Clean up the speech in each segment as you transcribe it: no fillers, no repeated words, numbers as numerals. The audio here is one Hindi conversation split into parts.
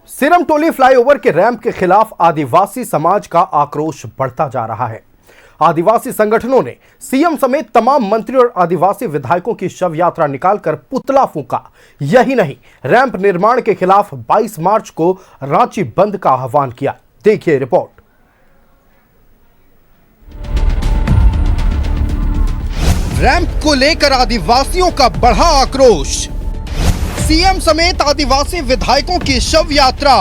सिरमटोली फ्लाईओवर के रैंप के खिलाफ आदिवासी समाज का आक्रोश बढ़ता जा रहा है। आदिवासी संगठनों ने सीएम समेत तमाम मंत्री और आदिवासी विधायकों की शव यात्रा निकालकर पुतला फूंका। यही नहीं, रैंप निर्माण के खिलाफ 22 मार्च को रांची बंद का आह्वान किया। देखिए रिपोर्ट। रैंप को लेकर आदिवासियों का बढ़ा आक्रोश। सीएम समेत आदिवासी विधायकों की शव यात्रा।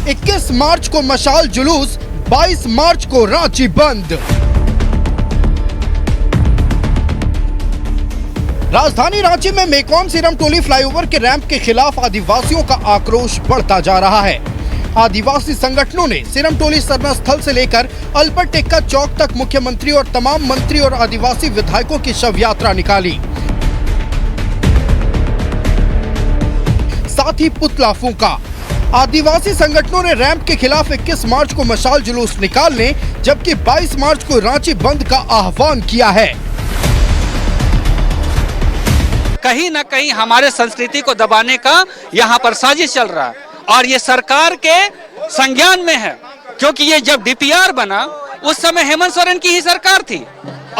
21 मार्च को मशाल जुलूस, 22 मार्च को रांची बंद। राजधानी रांची में मेकॉन सिरमटोली फ्लाईओवर के रैंप के खिलाफ आदिवासियों का आक्रोश बढ़ता जा रहा है। आदिवासी संगठनों ने सिरमटोली सरना स्थल से लेकर अल्पर टेक्का चौक तक मुख्यमंत्री और तमाम मंत्री और आदिवासी विधायकों की शव यात्रा निकाली, साथ ही पुतला फूंका। आदिवासी संगठनों ने रैंप के खिलाफ 21 मार्च को मशाल जुलूस निकालने, जबकि 22 मार्च को रांची बंद का आह्वान किया है। कहीं न कहीं हमारे संस्कृति को दबाने का यहाँ पर साजिश चल रहा है और ये सरकार के संज्ञान में है, क्योंकि ये जब डीपीआर बना उस समय हेमंत सोरेन की ही सरकार थी।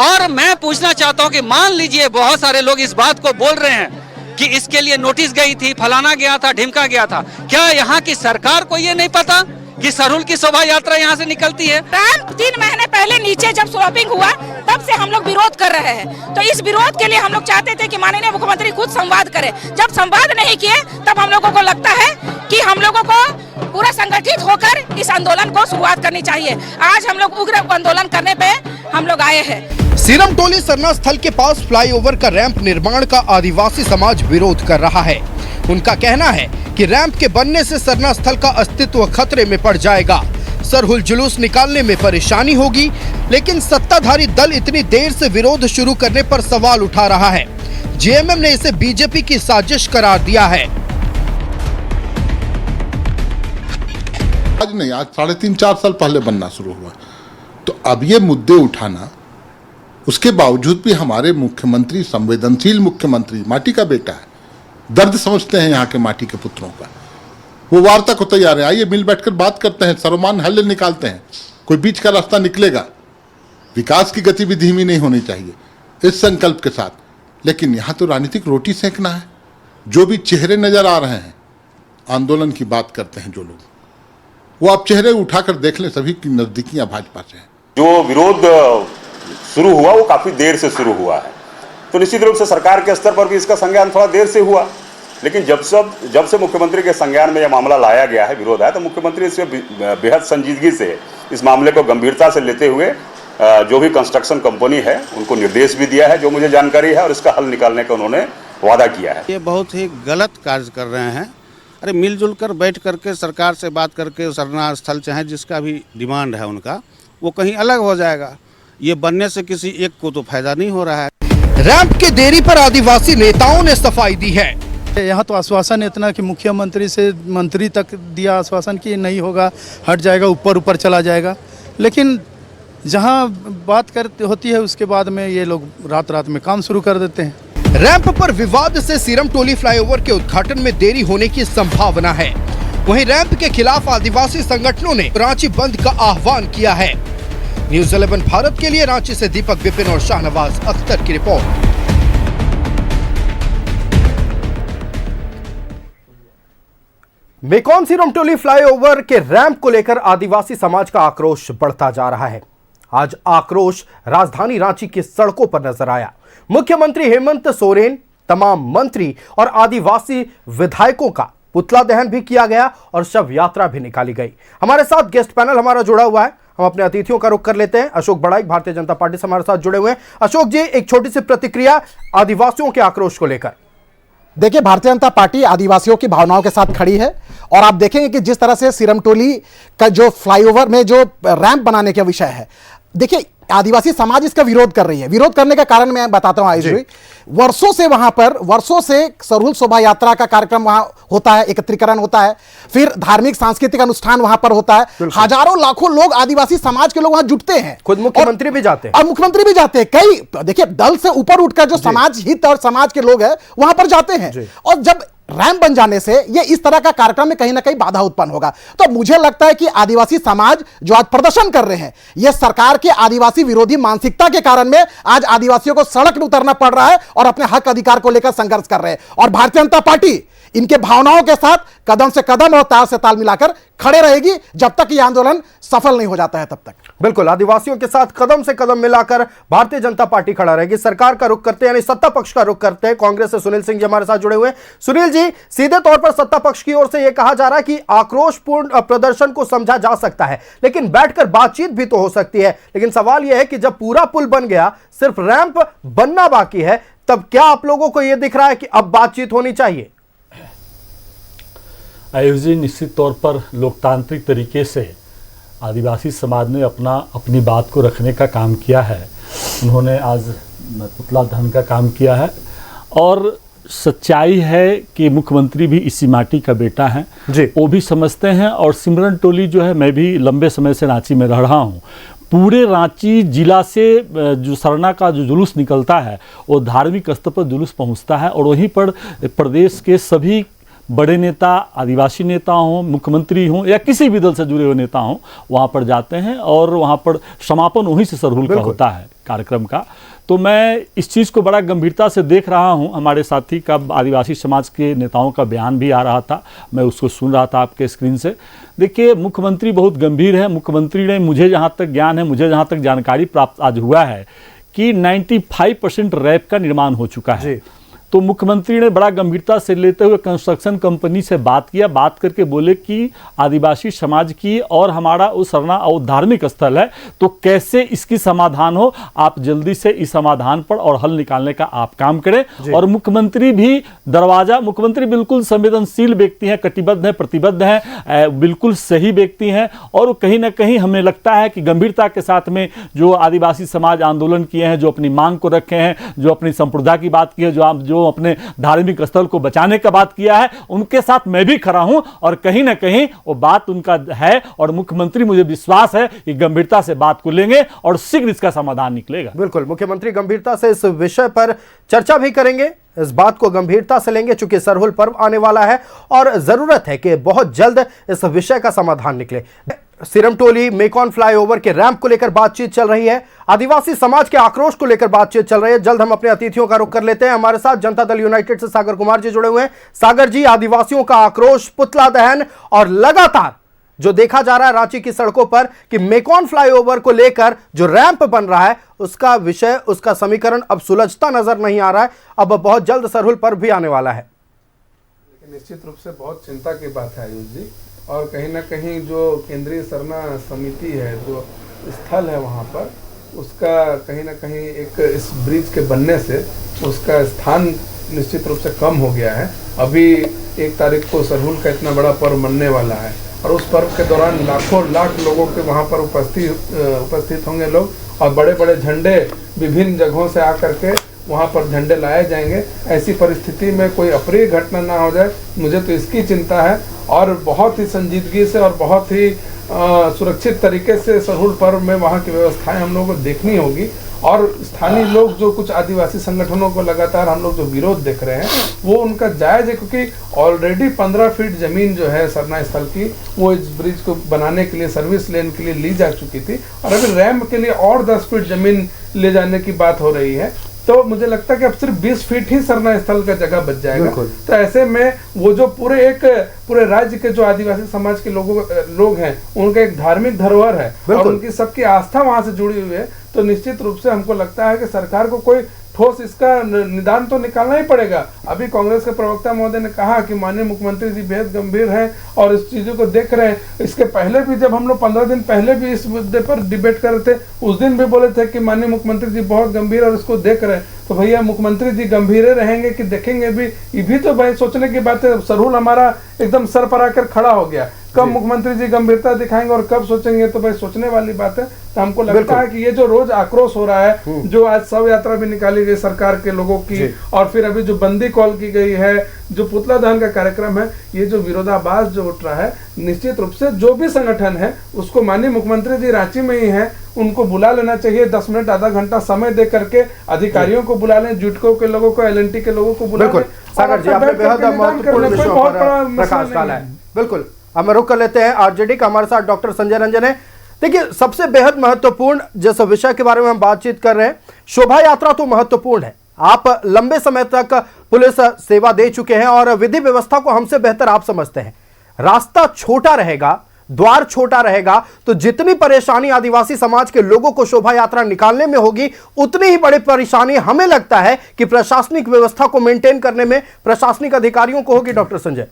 और मैं पूछना चाहता हूँ कि मान लीजिए बहुत सारे लोग इस बात को बोल रहे हैं कि इसके लिए नोटिस गई थी, फलाना गया था, ढिमका गया था। क्या यहाँ की सरकार को ये नहीं पता कि सरहुल की शोभा यात्रा यहाँ से निकलती है? 3 महीने पहले नीचे जब स्वैपिंग हुआ तब से हम लोग विरोध कर रहे हैं। तो इस विरोध के लिए हम लोग चाहते थे कि माननीय मुख्यमंत्री खुद संवाद करें। जब संवाद नहीं किए तब हम लोगों को लगता है कि हम लोगों को पूरा संगठित होकर इस आंदोलन को शुरुआत करनी चाहिए। आज हम लोग उग्र आंदोलन करने पे हम लोग आए हैं। सिरमटोली सरना स्थल के पास फ्लाईओवर का रैंप निर्माण का आदिवासी समाज विरोध कर रहा है। उनका कहना है कि रैंप के बनने से सरना स्थल का अस्तित्व खतरे में पड़ जाएगा। सरहुल जुलूस निकालने में परेशानी होगी, लेकिन सत्ताधारी दल इतनी देर से विरोध शुरू करने पर सवाल उठा रहा है। जेएमएम ने इसे बीजेपी की साजिश करार दिया है। आज नहीं, आज 3.5-4 साल पहले बनना शुरू हुआ। तो अब ये मुद्दे उठाना, उसके बावजूद भी हमारे मुख्यमंत्री संवेदनशील मुख्यमंत्री, माटी का बेटा है, दर्द समझते हैं यहाँ के माटी के पुत्रों का, वो वार्ता को तैयार है। आइए मिल बैठकर बात करते हैं, सर्वमान्य हल निकालते हैं, कोई बीच का रास्ता निकलेगा। विकास की गति भी धीमी नहीं होनी चाहिए, इस संकल्प के साथ। लेकिन यहाँ तो राजनीतिक रोटी सेकना है। जो भी चेहरे नजर आ रहे हैं, आंदोलन की बात करते हैं जो लोग, वो आप चेहरे उठाकर देख लें, सभी की नजदीकियां भाजपा से हैं। जो विरोध शुरू हुआ वो काफी देर से शुरू हुआ है, तो निश्चित रूप से सरकार के स्तर पर भी इसका संज्ञान थोड़ा देर से हुआ। लेकिन जब से मुख्यमंत्री के संज्ञान में यह मामला लाया गया है, विरोध आया, तो मुख्यमंत्री इसे बेहद संजीदगी से इस मामले को गंभीरता से लेते हुए जो भी कंस्ट्रक्शन कंपनी है उनको निर्देश भी दिया है, जो मुझे जानकारी है, और इसका हल निकालने का उन्होंने वादा किया है। ये बहुत ही गलत कार्य कर रहे हैं। अरे मिलजुल कर बैठ करके सरकार से बात करके सरना स्थल चाहे जिसका भी डिमांड है उनका, वो कहीं अलग हो जाएगा। ये बनने से किसी एक को तो फायदा नहीं हो रहा है। रैंप की देरी पर आदिवासी नेताओं ने सफाई दी है। यहाँ तो आश्वासन इतना कि मुख्यमंत्री से मंत्री तक दिया आश्वासन कि नहीं होगा, हट जाएगा, ऊपर चला जाएगा। लेकिन जहाँ बात होती है उसके बाद में ये लोग रात में काम शुरू कर देते हैं। रैंप पर विवाद से सिरमटोली फ्लाईओवर के उद्घाटन में देरी होने की संभावना है। वहीं रैंप के खिलाफ आदिवासी संगठनों ने रांची बंद का आह्वान किया है। न्यूज़ 11 भारत के लिए रांची से दीपक विपिन और शाहनवाज अख्तर की रिपोर्ट। मेकॉन सिरमटोली फ्लाईओवर के रैंप को लेकर आदिवासी समाज का आक्रोश बढ़ता जा रहा है। आज आक्रोश राजधानी रांची की सड़कों पर नजर आया। मुख्यमंत्री हेमंत सोरेन, तमाम मंत्री और आदिवासी विधायकों का पुतला दहन भी किया गया और शव यात्रा भी निकाली गई। हमारे साथ गेस्ट पैनल हमारा जुड़ा हुआ है। हम अपने अतिथियों का रुख कर लेते हैं। अशोक बड़ाइक भारतीय जनता पार्टी से हमारे साथ जुड़े हुए हैं। अशोक जी, एक छोटी सी प्रतिक्रिया आदिवासियों के आक्रोश को लेकर। देखिए, भारतीय जनता पार्टी आदिवासियों की भावनाओं के साथ खड़ी है और आप देखेंगे कि जिस तरह से सिरमटोली का जो फ्लाईओवर में जो रैंप बनाने का विषय है, देखिए आदिवासी समाज इसका विरोध कर रही है। विरोध करने का कारण मैं बताता हूं। आयुष, वर्षों से सरहुल शोभा यात्रा का कार्यक्रम वहां होता है, एकत्रीकरण होता है, फिर धार्मिक सांस्कृतिक अनुष्ठान वहां पर होता है। हजारों लाखों लोग आदिवासी समाज के लोग वहां जुटते हैं। खुद मुख्यमंत्री भी जाते हैं और मुख्यमंत्री भी जाते हैं। कई देखिए दल से ऊपर उठकर जो समाज हित और समाज के लोग हैं वहां पर जाते हैं। और जब रैंप बन जाने से ये इस तरह का कार्यक्रम में कहीं ना कहीं बाधा उत्पन्न होगा। तो मुझे लगता है कि आदिवासी समाज जो आज प्रदर्शन कर रहे हैं, यह सरकार के आदिवासी विरोधी मानसिकता के कारण में आज आदिवासियों को सड़क में उतरना पड़ रहा है और अपने हक अधिकार को लेकर संघर्ष कर रहे हैं। और भारतीय जनता पार्टी इनके भावनाओं के साथ कदम से कदम और ताल से ताल मिलाकर खड़े रहेगी जब तक यह आंदोलन सफल नहीं हो जाता है तब तक। बिल्कुल, आदिवासियों के साथ कदम से कदम मिलाकर भारतीय जनता पार्टी खड़ा रहेगी। सरकार का रुख करते हैं, यानी सत्ता पक्ष का रुख करते हैं। कांग्रेस से सुनील सिंह जी हमारे साथ जुड़े हुए हैं। सुनील जी, सीधे तौर पर सत्ता पक्ष की ओर से यह कहा जा रहा है कि आक्रोशपूर्ण प्रदर्शन को समझा जा सकता है, लेकिन बैठकर बातचीत भी तो हो सकती है। लेकिन सवाल यह है कि जब पूरा पुल बन गया, सिर्फ रैंप बनना बाकी है, तब क्या आप लोगों को यह दिख रहा है कि अब बातचीत होनी चाहिए? आयुष जी, निश्चित तौर पर लोकतांत्रिक तरीके से आदिवासी समाज ने अपनी बात को रखने का काम किया है। उन्होंने आज पुतला दहन का काम किया है और सच्चाई है कि मुख्यमंत्री भी इसी माटी का बेटा है जी। वो भी समझते हैं। और सिमरन टोली जो है, मैं भी लंबे समय से रांची में रह रहा हूँ। पूरे रांची जिला से जो सरना का जो जुलूस निकलता है वो धार्मिक स्तर पर जुलूस पहुँचता है और वहीं पर प्रदेश के सभी बड़े नेता, आदिवासी नेता हों, मुख्यमंत्री हों या किसी भी दल से जुड़े हुए नेता हों, वहाँ पर जाते हैं और वहाँ पर समापन वहीं से सरहुल का होता है कार्यक्रम का। तो मैं इस चीज़ को बड़ा गंभीरता से देख रहा हूँ। हमारे साथी का आदिवासी समाज के नेताओं का बयान भी आ रहा था, मैं उसको सुन रहा था आपके स्क्रीन से। देखिए, मुख्यमंत्री बहुत गंभीर है। मुख्यमंत्री ने, मुझे जहाँ तक ज्ञान है, मुझे जहाँ तक जानकारी प्राप्त आज हुआ है कि 95% रैप का निर्माण हो चुका है। तो मुख्यमंत्री ने बड़ा गंभीरता से लेते हुए कंस्ट्रक्शन कंपनी से बात किया, बात करके बोले कि आदिवासी समाज की और हमारा वो सरना और धार्मिक स्थल है, तो कैसे इसकी समाधान हो, आप जल्दी से इस समाधान पर और हल निकालने का आप काम करें। और मुख्यमंत्री भी मुख्यमंत्री बिल्कुल संवेदनशील व्यक्ति हैं, कटिबद्ध हैं, प्रतिबद्ध हैं, बिल्कुल सही व्यक्ति हैं। और कहीं ना कहीं हमें लगता है कि गंभीरता के साथ में जो आदिवासी समाज आंदोलन किए हैं, जो अपनी मांग को रखे हैं, जो अपनी संप्रदाय की बात की है, जो अपने धार्मिक स्थल को बचाने का बात किया है, उनके साथ मैं भी खड़ा हूं। और कहीं ना कहीं वो बात उनका है और मुख्यमंत्री, मुझे विश्वास है कि गंभीरता से बात को लेंगे और शीघ्र इसका समाधान निकलेगा। बिल्कुल, मुख्यमंत्री गंभीरता से इस विषय पर चर्चा भी करेंगे, इस बात को गंभीरता से लेंगे, चूंकि सरहुल पर्व आने वाला है और जरूरत है कि बहुत जल्द इस विषय का समाधान निकले। सिरमटोली मेकॉन फ्लाईओवर के रैंप को लेकर बातचीत चल रही है, आदिवासी समाज के आक्रोश को लेकर बातचीत चल रही है। जल्द हम अपने अतिथियों का रुख कर लेते हैं। हमारे साथ जनता दल यूनाइटेड से सागर कुमार जी जुड़े हुए हैं। सागर जी, आदिवासियों का आक्रोश, पुतला दहन और लगातार जो देखा जा रहा है रांची की सड़कों पर कि मेकॉन फ्लाईओवर को लेकर जो रैंप बन रहा है, उसका विषय, उसका समीकरण अब सुलझता नजर नहीं आ रहा है। अब बहुत जल्द सरहुल पर्व भी आने वाला है। निश्चित रूप से बहुत चिंता की बात है आयुष जी। और कहीं ना कहीं जो केंद्रीय सरना समिति है, जो स्थल है वहाँ पर, उसका कहीं ना कहीं एक इस ब्रिज के बनने से उसका स्थान निश्चित रूप से कम हो गया है। अभी 1 तारीख को सरहुल का इतना बड़ा पर्व मनने वाला है और उस पर्व के दौरान लाखों लाख लोगों के वहाँ पर उपस्थित होंगे लोग, और बड़े बड़े झंडे विभिन्न जगहों से आकर के वहाँ पर झंडे लाए जाएंगे। ऐसी परिस्थिति में कोई अप्रिय घटना ना हो जाए, मुझे तो इसकी चिंता है। और बहुत ही संजीदगी से और बहुत ही सुरक्षित तरीके से सरहुल पर्व में वहाँ की व्यवस्थाएं हम लोगों को देखनी होगी। और स्थानीय लोग, जो कुछ आदिवासी संगठनों को लगातार हम लोग जो विरोध देख रहे हैं, वो उनका जायज़ है, क्योंकि ऑलरेडी 15 फीट ज़मीन जो है सरना स्थल की, वो इस ब्रिज को बनाने के लिए, सर्विस लेन के लिए ली जा चुकी थी, और अभी रैंप के लिए और 10 फीट ज़मीन ले जाने की बात हो रही है। तो मुझे लगता है कि अब सिर्फ 20 फीट ही सरना स्थल का जगह बच जाएगा। तो ऐसे में वो जो पूरे राज्य के जो आदिवासी समाज के लोग हैं, उनका एक धार्मिक धरोहर है और उनकी सबकी आस्था वहां से जुड़ी हुई है। तो निश्चित रूप से हमको लगता है कि सरकार को कोई ठोस इसका निदान तो निकालना ही पड़ेगा। अभी कांग्रेस के प्रवक्ता महोदय ने कहा कि माननीय मुख्यमंत्री जी बेहद गंभीर हैं और इस चीज़ों को देख रहे हैं। इसके पहले भी जब हम लोग 15 दिन पहले भी इस मुद्दे पर डिबेट कर रहे थे, उस दिन भी बोले थे कि माननीय मुख्यमंत्री जी बहुत गंभीर और इसको देख रहे हैं। तो भैया, मुख्यमंत्री जी गंभीर रहेंगे कि देखेंगे भी, ये भी तो भाई सोचने की बात है। सरहुल हमारा एकदम सर पर आकर खड़ा हो गया, कब मुख्यमंत्री जी गंभीरता दिखाएंगे और कब सोचेंगे, तो भाई सोचने वाली बात है। तो हमको लगता है कि ये जो रोज आक्रोश हो रहा है, जो आज शव यात्रा भी निकाली गई सरकार के लोगों की, और फिर अभी जो बंदी कॉल की गई है, जो पुतला दहन का कार्यक्रम है, ये जो विरोधाभास जो उठ रहा है, निश्चित रूप से जो भी संगठन है उसको, माननीय मुख्यमंत्री जी रांची में ही है, उनको बुला लेना चाहिए, 10 मिनट आधा घंटा समय दे करके अधिकारियों को बुला लें, जुटको के लोगों को, LNT के लोगों को बुला लें। बिल्कुल सागर जी, आपने बेहद महत्वपूर्ण विषयों पर प्रकाश डाला है। बिल्कुल, अब हम रुक कर लेते हैं आरजेडी का, हमारे साथ डॉक्टर संजय रंजन है। देखिए, सबसे बेहद महत्वपूर्ण जिस विषय के बारे में हम बातचीत कर रहे हैं, शोभा यात्रा तो महत्वपूर्ण है। आप लंबे समय तक पुलिस सेवा दे चुके हैं और विधि व्यवस्था को हमसे बेहतर आप समझते हैं। रास्ता छोटा रहेगा, द्वार छोटा रहेगा, तो जितनी परेशानी आदिवासी समाज के लोगों को शोभा यात्रा निकालने में होगी, उतनी ही बड़ी परेशानी हमें लगता है कि प्रशासनिक व्यवस्था को मेंटेन करने में प्रशासनिक अधिकारियों को होगी। डॉक्टर संजय,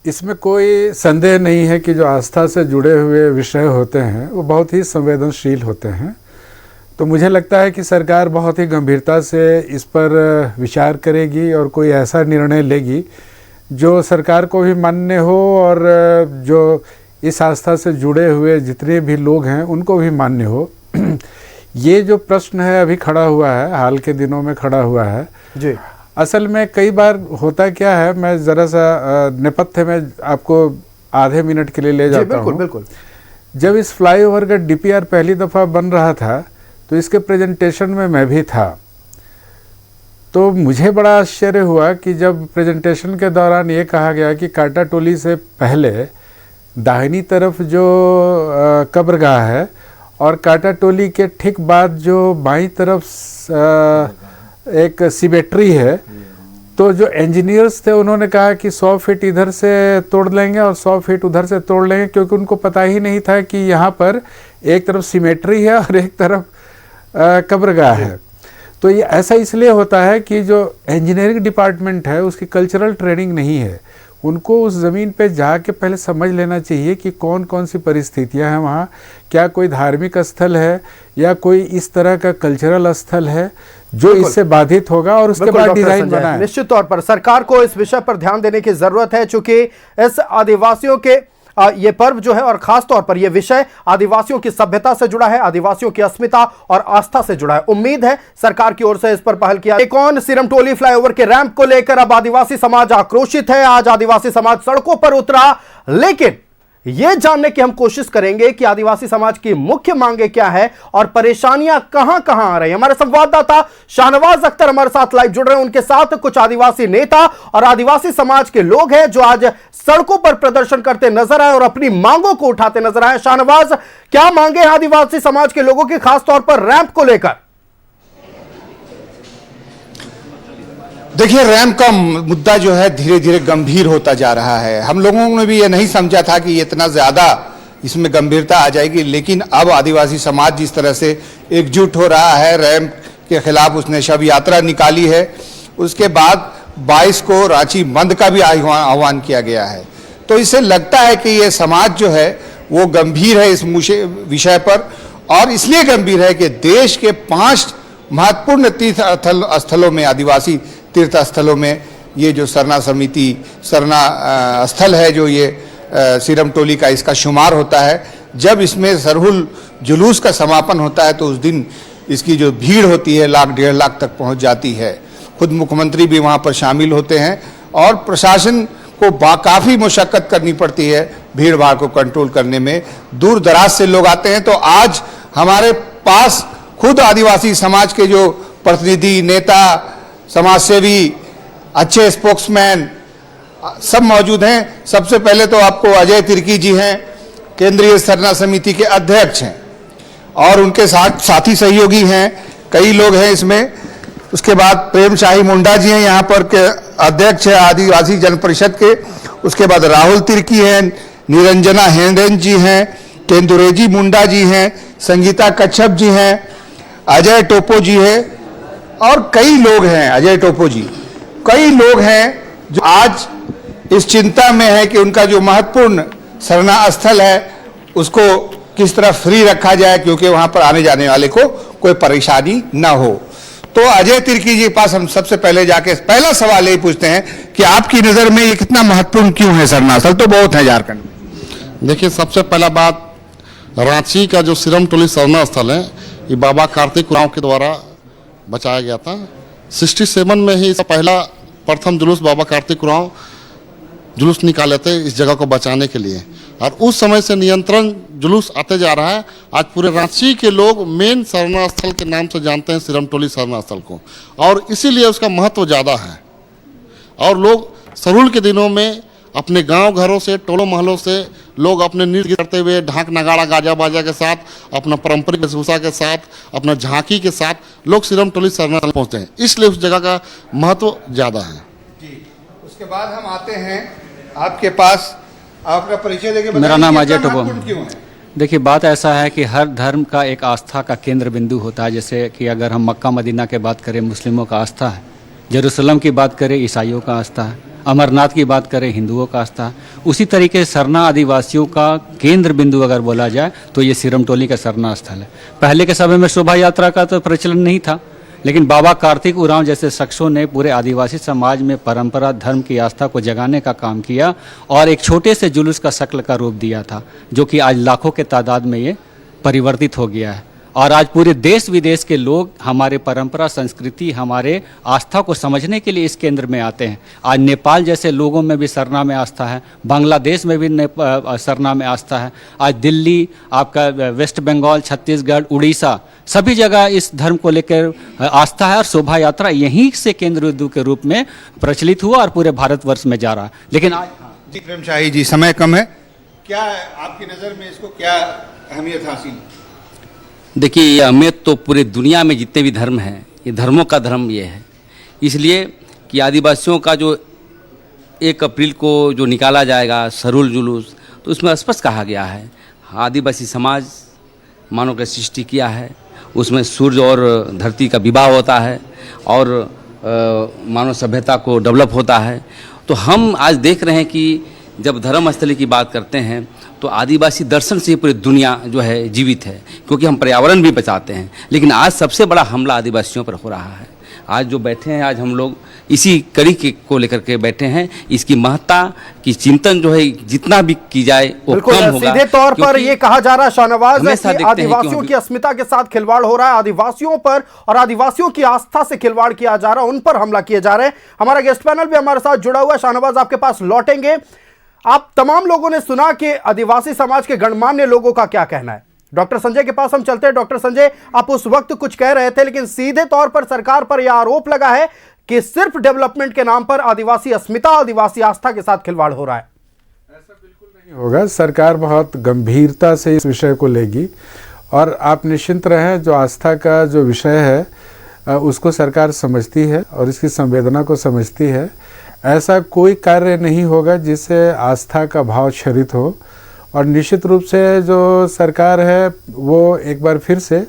इसमें कोई संदेह नहीं है कि जो आस्था से जुड़े हुए विषय होते हैं वो बहुत ही संवेदनशील होते हैं। तो मुझे लगता है कि सरकार बहुत ही गंभीरता से इस पर विचार करेगी और कोई ऐसा निर्णय लेगी जो सरकार को भी मान्य हो और जो इस आस्था से जुड़े हुए जितने भी लोग हैं उनको भी मान्य हो। ये जो प्रश्न है अभी खड़ा हुआ है, हाल के दिनों में खड़ा हुआ है जी, असल में कई बार होता क्या है, मैं ज़रा सा नेपथ्य में आपको आधे मिनट के लिए ले जाता हूँ। बिल्कुल। जब इस फ्लाईओवर का DPR पहली दफ़ा बन रहा था तो इसके प्रेजेंटेशन में मैं भी था। तो मुझे बड़ा आश्चर्य हुआ कि जब प्रेजेंटेशन के दौरान ये कहा गया कि काटा टोली से पहले दाहिनी तरफ जो कब्रगाह है और काटा टोली के ठीक बाद जो बाईं तरफ एक सिमेट्री है, तो जो इंजीनियर्स थे उन्होंने कहा कि 100 फीट इधर से तोड़ लेंगे और 100 फीट उधर से तोड़ लेंगे, क्योंकि उनको पता ही नहीं था कि यहाँ पर एक तरफ सिमेट्री है और एक तरफ कब्रगाह है। तो ये ऐसा इसलिए होता है कि जो इंजीनियरिंग डिपार्टमेंट है उसकी कल्चरल ट्रेनिंग नहीं है। उनको उस ज़मीन पे जाके पहले समझ लेना चाहिए कि कौन कौन सी परिस्थितियां हैं वहाँ, क्या कोई धार्मिक स्थल है या कोई इस तरह का कल्चरल स्थल है जो इससे बाधित होगा, और उसके बाद डिजाइन बनाए। निश्चित तौर पर सरकार को इस विषय पर ध्यान देने की जरूरत है, चूंकि इस आदिवासियों के ये पर्व जो है और खास तौर पर ये विषय आदिवासियों की सभ्यता से जुड़ा है, आदिवासियों की अस्मिता और आस्था से जुड़ा है। उम्मीद है सरकार की ओर से इस पर पहल किया। एक और सिरमटोली फ्लाईओवर के रैंप को लेकर अब आदिवासी समाज आक्रोशित है। आज आदिवासी समाज सड़कों पर उतरा, लेकिन यह जानने की हम कोशिश करेंगे कि आदिवासी समाज की मुख्य मांगे क्या है और परेशानियां कहां कहां आ रही हैं। हमारे संवाददाता शाहनवाज अख्तर हमारे साथ लाइव जुड़ रहे हैं, उनके साथ कुछ आदिवासी नेता और आदिवासी समाज के लोग हैं जो आज सड़कों पर प्रदर्शन करते नजर आए और अपनी मांगों को उठाते नजर आए। शाहनवाज, क्या मांगे हैं आदिवासी समाज के लोगों की, खासतौर पर रैंप को लेकर? देखिए, रैंप का मुद्दा जो है धीरे धीरे गंभीर होता जा रहा है। हम लोगों ने भी ये नहीं समझा था कि इतना ज़्यादा इसमें गंभीरता आ जाएगी, लेकिन अब आदिवासी समाज जिस तरह से एकजुट हो रहा है, रैंप के खिलाफ उसने शव यात्रा निकाली है, उसके बाद 22 को रांची बंद का भी आह्वान किया गया है। तो इससे लगता है कि ये समाज जो है वो गंभीर है इस विषय पर, और इसलिए गंभीर है कि देश के 5 महत्वपूर्ण तीर्थ स्थलों में, आदिवासी तीर्थ स्थलों में ये जो सरना समिति सरना स्थल है, जो ये सिरमटोली का इसका शुमार होता है। जब इसमें सरहुल जुलूस का समापन होता है तो उस दिन इसकी जो भीड़ होती है 1-1.5 लाख तक पहुंच जाती है। खुद मुख्यमंत्री भी वहां पर शामिल होते हैं और प्रशासन को काफ़ी मुशक्कत करनी पड़ती है भीड़ भाड़ को कंट्रोल करने में। दूर दराज से लोग आते हैं। तो आज हमारे पास खुद आदिवासी समाज के जो प्रतिनिधि, नेता, समाजसेवी, अच्छे स्पोक्समैन सब मौजूद हैं। सबसे पहले तो आपको अजय तिर्की जी हैं, केंद्रीय सरना समिति के अध्यक्ष हैं, और उनके साथ साथी सहयोगी हैं, कई लोग हैं इसमें। उसके बाद प्रेम शाही मुंडा जी हैं, यहाँ पर के अध्यक्ष है आदिवासी जन परिषद के। उसके बाद राहुल तिर्की हैं, निरंजना हेंडेन जी हैं, केंदुरेजी मुंडा जी हैं, संगीता कच्छप जी हैं, अजय टोपो जी हैं, और कई लोग हैं, अजय टोपो जी, कई लोग हैं जो आज इस चिंता में है कि उनका जो महत्वपूर्ण सरना स्थल है उसको किस तरह फ्री रखा जाए, क्योंकि वहां पर आने जाने वाले को कोई परेशानी ना हो। तो अजय तिर्की जी के पास हम सबसे पहले जाके पहला सवाल यही पूछते हैं कि आपकी नज़र में ये कितना महत्वपूर्ण क्यों है सरना स्थल? तो बहुत है झारखंड में। देखिए, सबसे पहला बात, रांची का जो सिरमटोली सरना स्थल है ये बाबा कार्तिक उरांव के द्वारा बचाया गया था। 67 में ही इसका पहला प्रथम जुलूस बाबा कार्तिक उरांव जुलूस निकाले थे इस जगह को बचाने के लिए, और उस समय से नियंत्रण जुलूस आते जा रहा है। आज पूरे रांची के लोग मेन सरना स्थल के नाम से जानते हैं सिरमटोली सरना स्थल को, और इसीलिए उसका महत्व ज़्यादा है। और लोग सरूल के दिनों में अपने गांव घरों से, टोलों मोहल्लों से लोग अपने नृत्य करते हुए, ढाक नगाड़ा गाजा बाजा के साथ, अपना पारंपरिक वेशभूषा के साथ, अपना झांकी के साथ लोग सिरमटोली सरना स्थल पहुँचते हैं, इसलिए उस जगह का महत्व ज़्यादा है। जी, उसके बाद हम आते हैं आपके पास, आपका परिचय देके मेरा नाम अजय टोपो। महत्वपूर्ण क्यों है? देखिए, बात ऐसा है कि हर धर्म का एक आस्था का केंद्र बिंदु होता है। जैसे कि अगर हम मक्का मदीना की बात करें, मुस्लिमों का आस्था है। जेरूसलम की बात करें, ईसाइयों का आस्था है। अमरनाथ की बात करें, हिंदुओं का आस्था है। उसी तरीके से सरना आदिवासियों का केंद्र बिंदु अगर बोला जाए तो ये सिरमटोली का सरना स्थल है। पहले के समय में शोभा यात्रा का तो प्रचलन नहीं था, लेकिन बाबा कार्तिक उरांव जैसे शख्सों ने पूरे आदिवासी समाज में परंपरा, धर्म की आस्था को जगाने का काम किया और एक छोटे से जुलूस का शक्ल का रूप दिया था, जो कि आज लाखों के तादाद में ये परिवर्तित हो गया है। और आज पूरे देश विदेश के लोग हमारे परंपरा, संस्कृति, हमारे आस्था को समझने के लिए इस केंद्र में आते हैं। आज नेपाल जैसे लोगों में भी सरना में आस्था है, बांग्लादेश में भी सरना में आस्था है। आज दिल्ली, आपका वेस्ट बंगाल, छत्तीसगढ़, उड़ीसा, सभी जगह इस धर्म को लेकर आस्था है और शोभा यात्रा यहीं से केंद्र बिंदु के रूप में प्रचलित हुआ और पूरे भारतवर्ष में जा रहा है। लेकिन आज जी प्रेम शाही जी, समय कम है, क्या आपकी नज़र में इसको क्या अहमियत हासिल? देखिए, ये अहमियत तो पूरे दुनिया में जितने भी धर्म हैं, ये धर्मों का धर्म ये है। इसलिए कि आदिवासियों का जो 1 अप्रैल को जो निकाला जाएगा सरूल जुलूस, तो उसमें स्पष्ट कहा गया है आदिवासी समाज मानव का सृष्टि किया है, उसमें सूर्य और धरती का विवाह होता है और मानव सभ्यता को डेवलप होता है। तो हम आज देख रहे हैं कि जब धर्म स्थली की बात करते हैं तो आदिवासी दर्शन से पूरी दुनिया जो है जीवित है, क्योंकि हम पर्यावरण भी बचाते हैं। लेकिन आज सबसे बड़ा हमला आदिवासियों पर हो रहा है। आज जो बैठे हैं, आज हम लोग इसी कड़ी को लेकर के बैठे हैं। इसकी महत्ता की चिंतन जो है जितना भी की जाए वो कम होगा। सीधे तौर पर ये कहा जा रहा है शाहनवाज कि आदिवासियों की अस्मिता के साथ खिलवाड़ हो रहा है, आदिवासियों पर और आदिवासियों की आस्था से खिलवाड़ किया जा रहा है, उन पर हमला किए जा रहे हैं। हमारा गेस्ट पैनल भी हमारे साथ जुड़ा हुआ है। शाहनवाज, आपके पास लौटेंगे। आप तमाम लोगों ने सुना कि आदिवासी समाज के गणमान्य लोगों का क्या कहना है। डॉक्टर संजय के पास हम चलते हैं। डॉक्टर संजय, आप उस वक्त कुछ कह रहे थे, लेकिन सीधे तौर पर सरकार पर यह आरोप लगा है कि सिर्फ डेवलपमेंट के नाम पर आदिवासी अस्मिता, आदिवासी आस्था के साथ खिलवाड़ हो रहा है। ऐसा बिल्कुल नहीं होगा। सरकार बहुत गंभीरता से इस विषय को लेगी और आप निश्चिंत रहें, जो आस्था का जो विषय है उसको सरकार समझती है और इसकी संवेदना को समझती है। ऐसा कोई कार्य नहीं होगा जिससे आस्था का भाव क्षरित हो। और निश्चित रूप से जो सरकार है वो एक बार फिर से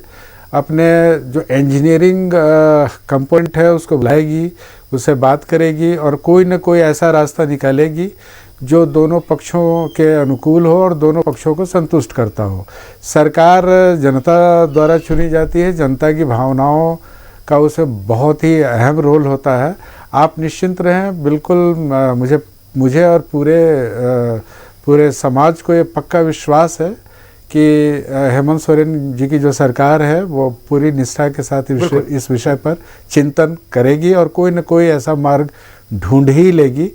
अपने जो इंजीनियरिंग कंपोनेंट है उसको बुलाएगी, उससे बात करेगी और कोई न कोई ऐसा रास्ता निकालेगी जो दोनों पक्षों के अनुकूल हो और दोनों पक्षों को संतुष्ट करता हो। सरकार जनता द्वारा चुनी जाती है, जनता की भावनाओं का उसमें बहुत ही अहम रोल होता है। आप निश्चिंत रहें, बिल्कुल मुझे और पूरे समाज को ये पक्का विश्वास है कि हेमंत सोरेन जी की जो सरकार है वो पूरी निष्ठा के साथ इस विषय पर चिंतन करेगी और कोई न कोई ऐसा मार्ग ढूंढ ही लेगी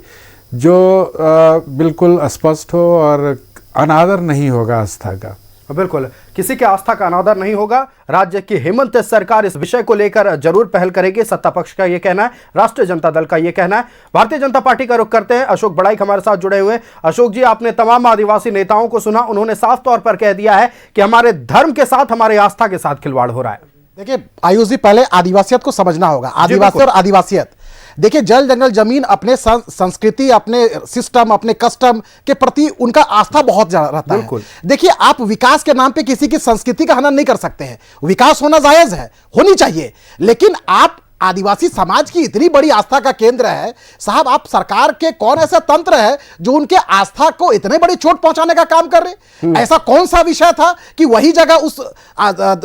जो बिल्कुल स्पष्ट हो और अनादर नहीं होगा आस्था का। बिल्कुल, किसी के आस्था का अनादर नहीं होगा। राज्य की हेमंत सरकार इस विषय को लेकर जरूर पहल करेगी, सत्ता पक्ष का यह कहना है, राष्ट्रीय जनता दल का यह कहना है। भारतीय जनता पार्टी का रुख करते हैं। अशोक बड़ाइक हमारे साथ जुड़े हुए। अशोक जी, आपने तमाम आदिवासी नेताओं को सुना, उन्होंने साफ तौर पर कह दिया है कि हमारे धर्म के साथ, हमारे आस्था के साथ खिलवाड़ हो रहा है। देखिए आयुष जी, पहले आदिवासियत को समझना होगा। आदिवासी और आदिवासियत, देखिए जल जंगल जमीन अपने संस्कृति, अपने सिस्टम, अपने कस्टम के प्रति उनका आस्था बहुत ज्यादा रहता है। देखिए आप विकास के नाम पे किसी की संस्कृति का हनन नहीं कर सकते हैं। विकास होना जायज है, होनी चाहिए, लेकिन आप आदिवासी समाज की इतनी बड़ी आस्था का केंद्र है साहब, आप सरकार के कौन ऐसा तंत्र है जो उनके आस्था को इतने बड़ी चोट पहुंचाने का काम कर रहे? ऐसा कौन सा विषय था कि वही जगह उस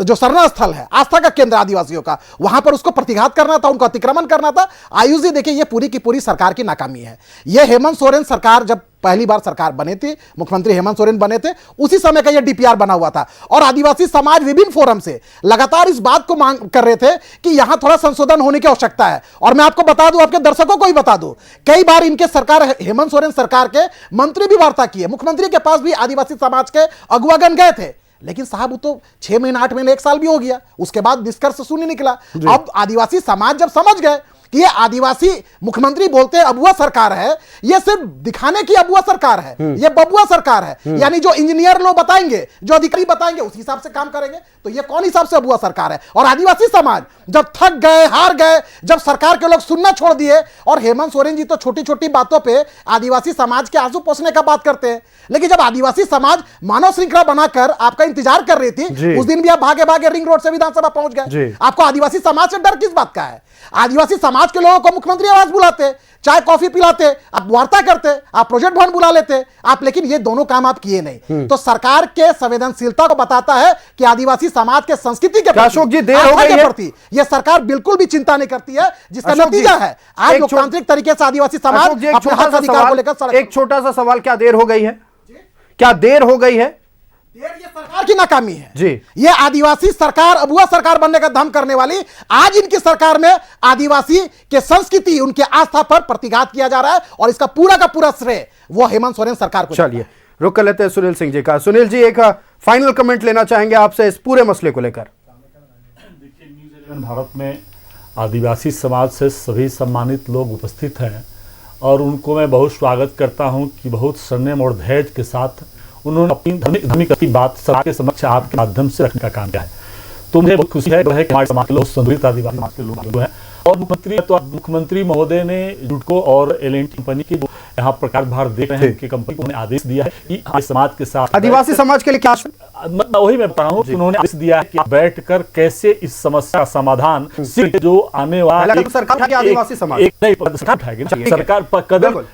जो सरना स्थल है, आस्था का केंद्र आदिवासियों का, वहां पर उसको प्रतिघात करना था, उनको अतिक्रमण करना था? आयुष जी देखिए, ये पूरी की पूरी सरकार की नाकामी है। यह हेमंत सोरेन सरकार जब पहली बार सरकार बने थे, मुख्यमंत्री हेमंत सोरेन बने थे, उसी समय का यह डीपीआर बना हुआ था। और आदिवासी समाज विभिन्न फोरम से लगातार इस बात को मांग कर रहे थे कि यहां थोड़ा संशोधन होने की आवश्यकता है। और मैं आपको बता दूं, आपके दर्शकों को ही बता दूं, कई बार इनके सरकार, हेमंत सोरेन सरकार के मंत्री भी वार्ता किए, मुख्यमंत्री के पास भी आदिवासी समाज के अगुवागण गए थे, लेकिन साहब वो तो 6 महीने 8 महीने 1 साल भी हो गया, उसके बाद निष्कर्ष शून्य निकला। अब आदिवासी समाज जब समझ गए कि ये आदिवासी मुख्यमंत्री बोलते हैं अबुआ सरकार है, ये सिर्फ दिखाने की अबुआ सरकार है, ये बबुआ सरकार है, यानी जो इंजीनियर लोग बताएंगे, जो अधिकारी बताएंगे उस हिसाब से काम करेंगे, तो ये कौन हिसाब से अबुआ सरकार है। और आदिवासी समाज जब थक गए, हार गए, जब सरकार के लोग सुनना छोड़ दिए, और हेमंत सोरेन जी तो छोटी छोटी बातों पे आदिवासी समाज के आंसू पोंछने का बात करते हैं, लेकिन जब आदिवासी समाज मानव श्रृंखला बनाकर आपका इंतजार कर रही थी, उस दिन भी आप भागे भागे रिंग रोड से विधानसभा पहुंच गए। आपको आदिवासी समाज से डर किस बात का है? आदिवासी समाज के लोगों को मुख्यमंत्री आवास बुलाते, चाय कॉफी पिलाते, आप वार्ता करते, आप प्रोजेक्ट भवन बुला लेते आप, लेकिन ये दोनों काम आप किए नहीं। तो सरकार के संवेदनशीलता को बताता है कि आदिवासी समाज के संस्कृति के प्रति यह सरकार बिल्कुल भी चिंता नहीं करती है, जिसका नतीजा है आज लोकतांत्रिक तरीके से आदिवासी समाज अपने हक अधिकार को लेकर। एक छोटा सा सवाल, क्या देर हो गई है? क्या देर हो गई है? ये सरकार की नाकामी है जी। ये आदिवासी सरकार, अबुआ सरकार बनने का दम करने वाली आज इनकी सरकार में आदिवासी के संस्कृति, उनके आस्था पर प्रतिघात किया जा रहा है, और इसका पूरा का पूरा श्रेय वो हेमंत सोरेन सरकार को। चलिए रुक कर लेते हैं सुनील सिंह जी का। सुनील जी, एक फाइनल कमेंट लेना चाहेंगे आपसे इस पूरे मसले को लेकर। देखिए, न्यूज़ 11 भारत में आदिवासी समाज से सभी सम्मानित लोग उपस्थित हैं, और उनको मैं बहुत स्वागत करता हूं कि बहुत संयम और धैर्य के साथ उन्होंने अपनी धार्मिक बात सरकार के समक्ष आपके माध्यम से रखने का काम किया है। तो मुझे बहुत खुशी है कि हमारे समाज के लोग, संतुलित आदिवासी समाज के लोग हैं। और मुख्यमंत्री महोदय ने जुटको और L&T कंपनी की यहाँ प्रकार भार देख रहे हैं कि कंपनी को उन्होंने आदेश दिया है कि हमारे समाज के साथ, आदिवासी समाज के लिए क्या, वही मैं बता रहा हूँ कि उन्होंने आदेश दिया है कि बैठकर कैसे इस समस्या का समाधान जो आने वाला आदिवासी समाज एक नई सरकार उठाएगी, सरकार पर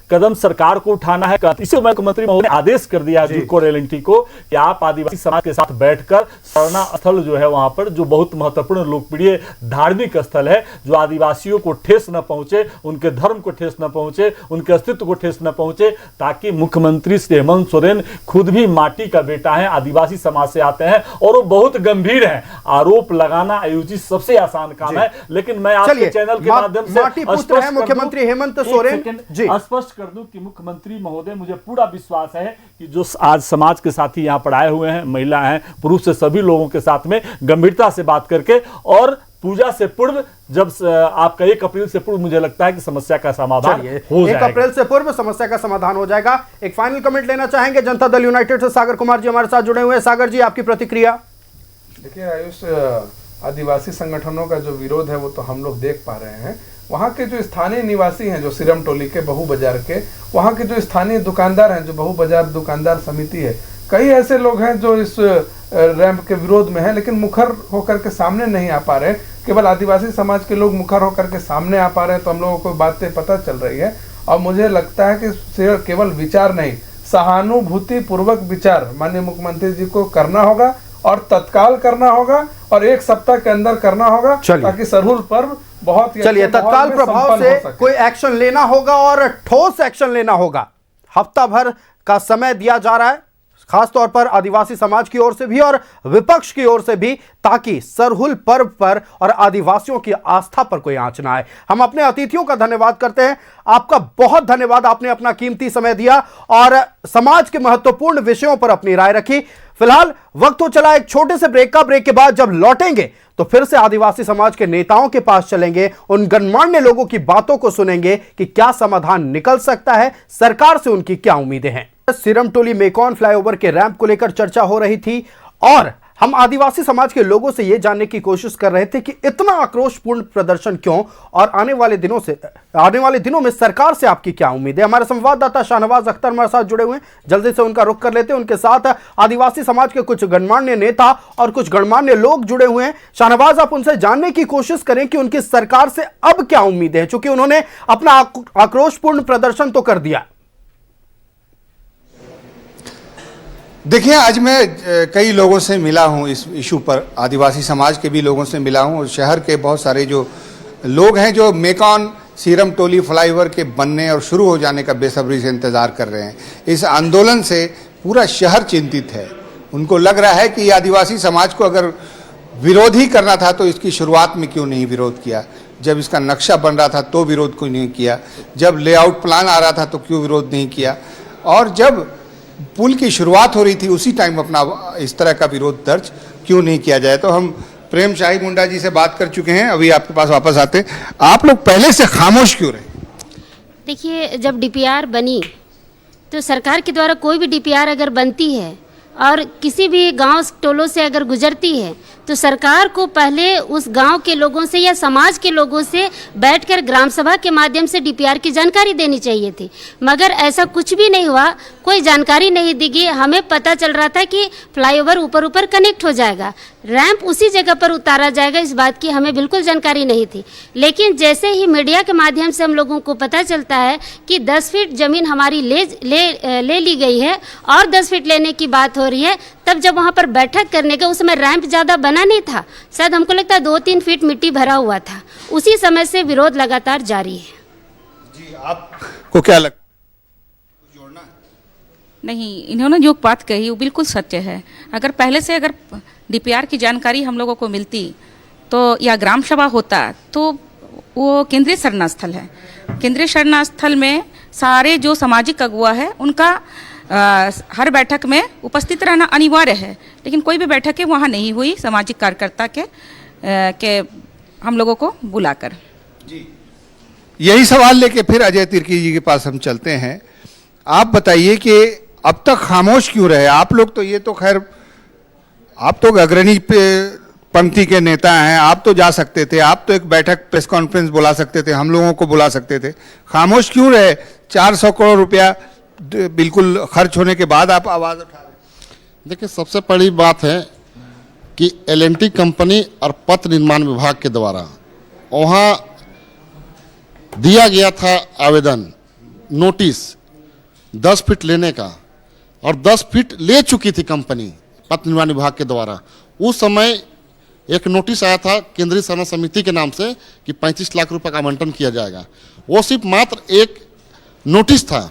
कदम सरकार को उठाना है। इसी मुख्यमंत्री महोदय ने आदेश कर दिया है जुटको और L&T को कि आप आदिवासी समाज के साथ बैठकर सरना स्थल जो है वहां पर, जो बहुत महत्वपूर्ण लोकप्रिय धार्मिक स्थल है, जो आदिवासियों को ठेस न पहुंचे, उनके धर्म को ठेस न पहुंचे, उनके अस्तित्व को ठेस न पहुंचे, ताकि मुख्यमंत्री श्री हेमंत सोरेन खुद भी माटी का बेटा है, आदिवासी समाज से आते हैं और वो बहुत गंभीर हैं। आरोप लगाना आयोजित सबसे आसान काम है, लेकिन मैं आपके चैनल के माध्यम से मुख्यमंत्री हेमंत सोरेन स्पष्ट कर दूं कि मुख्यमंत्री महोदय, मुझे पूरा विश्वास है कि जो आज समाज के साथी यहाँ पर आए हुए हैं, महिला हैं, पुरुष से सभी लोगों के साथ में गंभीरता से बात करके, और पूजा से पूर्व, जब आपका 1 अप्रैल से पूर्व, मुझे लगता है कि समस्या का समाधान हो जाएगा। 1 अप्रैल से पूर्व समस्या का समाधान हो जाएगा। एक फाइनल कमेंट लेना चाहेंगे जनता दल यूनाइटेड से सागर कुमार जी हमारे साथ जुड़े हुए हैं। सागर जी, आपकी प्रतिक्रिया। देखिए आयुष, आदिवासी संगठनों का जो विरोध है वो तो हम लोग देख पा रहे हैं। वहाँ के जो स्थानीय निवासी हैं, जो सिरम टोली के, बहु बाजार के, वहाँ के जो स्थानीय दुकानदार हैं, जो बहु बाजार दुकानदार समिति है, कई ऐसे लोग हैं जो इस रैंप के विरोध में हैं, लेकिन मुखर होकर के सामने नहीं आ पा रहे। केवल आदिवासी समाज के लोग मुखर होकर के सामने आ पा रहे हैं, तो हम लोगों को बातें पता चल रही है। और मुझे लगता है कि केवल विचार नहीं, सहानुभूति पूर्वक विचार माननीय मुख्यमंत्री जी को करना होगा, और तत्काल करना होगा, और 1 सप्ताह के अंदर करना होगा, ताकि सरहुल पर्व बहुत तत्काल प्रभाव से कोई एक्शन लेना होगा और ठोस एक्शन लेना होगा। हफ्ता भर का समय दिया जा रहा है, खासतौर पर आदिवासी समाज की ओर से भी और विपक्ष की ओर से भी, ताकि सरहुल पर्व पर और आदिवासियों की आस्था पर कोई आंच ना आए। हम अपने अतिथियों का धन्यवाद करते हैं। आपका बहुत धन्यवाद, आपने अपना कीमती समय दिया और समाज के महत्वपूर्ण विषयों पर अपनी राय रखी। फिलहाल वक्त हो चला एक छोटे से ब्रेक का। ब्रेक के बाद जब लौटेंगे तो फिर से आदिवासी समाज के नेताओं के पास चलेंगे, उन गणमान्य लोगों की बातों को सुनेंगे कि क्या समाधान निकल सकता है, सरकार से उनकी क्या उम्मीदें हैं। सिरम टोली मेकॉन फ्लाईओवर के रैंप को लेकर चर्चा हो रही थी, और हम आदिवासी समाज के लोगों से यह जानने की कोशिश कर रहे थे कि इतना आक्रोशपूर्ण प्रदर्शन क्यों, और आने वाले दिनों में सरकार से आपकी क्या उम्मीद है। हमारे संवाददाता शाहनवाज अख्तर हमारे साथ जुड़े हुए हैं, जल्दी से उनका रुख कर लेते हैं। उनके साथ आदिवासी समाज के कुछ गणमान्य नेता और कुछ गणमान्य लोग जुड़े हुए हैं। शाहनवाज, आप उनसे जानने की कोशिश करें कि उनकी सरकार से अब क्या उम्मीदें हैं, चूंकि उन्होंने अपना आक्रोशपूर्ण प्रदर्शन तो कर दिया। देखिए, आज मैं कई लोगों से मिला हूं इस इशू पर, आदिवासी समाज के भी लोगों से मिला हूं, और शहर के बहुत सारे जो लोग हैं जो मेकॉन सीरम टोली फ्लाईओवर के बनने और शुरू हो जाने का बेसब्री से इंतजार कर रहे हैं। इस आंदोलन से पूरा शहर चिंतित है। उनको लग रहा है कि आदिवासी समाज को अगर विरोध ही करना था तो इसकी शुरुआत में क्यों नहीं विरोध किया, जब इसका नक्शा बन रहा था तो विरोध क्यों नहीं किया, जब लेआउट प्लान आ रहा था तो क्यों विरोध नहीं किया, और जब पुल की शुरुआत हो रही थी उसी टाइम अपना इस तरह का विरोध दर्ज क्यों नहीं किया जाए। तो हम प्रेम शाही मुंडा जी से बात कर चुके हैं, अभी आपके पास वापस आते हैं। आप लोग पहले से खामोश क्यों रहे? देखिए, जब डीपीआर बनी तो सरकार के द्वारा कोई भी डीपीआर अगर बनती है और किसी भी गांव टोलों से अगर गुजरती है तो सरकार को पहले उस गांव के लोगों से या समाज के लोगों से बैठकर ग्राम सभा के माध्यम से डीपीआर की जानकारी देनी चाहिए थी, मगर ऐसा कुछ भी नहीं हुआ। कोई जानकारी नहीं दी गई। हमें पता चल रहा था कि फ्लाईओवर ऊपर ऊपर कनेक्ट हो जाएगा, रैंप उसी जगह पर उतारा जाएगा, इस बात की हमें बिल्कुल जानकारी नहीं थी। लेकिन जैसे ही मीडिया के माध्यम से हम लोगों को पता चलता है कि 10 फीट ज़मीन हमारी ले ली गई है और 10 फीट लेने की बात हो रही है, तब जब वहाँ पर बैठक करने का, उस समय रैंप ज़्यादा बना नहीं था, शायद हमको लगता है 2-3 फीट मिट्टी भरा हुआ था। उसी समय से विरोध लगातार जारी है। जी, आपको क्या लगता है? नहीं, इन्होंने जो बात कही वो बिल्कुल सत्य है। अगर पहले से अगर डीपीआर की जानकारी हम लोगों को मिलती तो या ग्राम सभा होता तो वो केंद्रीय शरणास्थल है। केंद्रीय शरणास्थल में सारे जो सामाजिक अगुवा है उनका हर बैठक में उपस्थित रहना अनिवार्य है, लेकिन कोई भी बैठकें वहाँ नहीं हुई सामाजिक कार्यकर्ता के हम लोगों को बुलाकर। जी, यही सवाल लेके फिर अजय तिर्की जी के पास हम चलते हैं। आप बताइए कि अब तक खामोश क्यों रहे? आप लोग तो ये तो खैर, आप तो अग्रणी पंक्ति के नेता हैं, आप तो जा सकते थे, आप तो एक बैठक प्रेस कॉन्फ्रेंस बुला सकते थे, हम लोगों को बुला सकते थे। खामोश क्यों रहे? 400 करोड़ रुपया बिल्कुल खर्च होने के बाद आप आवाज़ उठा रहे? देखिए, सबसे बड़ी बात है कि एल&टी कंपनी और पथ निर्माण विभाग के द्वारा वहाँ दिया गया था आवेदन, नोटिस 10 फीट लेने का, और 10 फीट ले चुकी थी कंपनी पथ निर्माण विभाग के द्वारा। उस समय एक नोटिस आया था केंद्रीय शरण समिति के नाम से कि 35 लाख रुपए का आवंटन किया जाएगा। वो सिर्फ मात्र एक नोटिस था,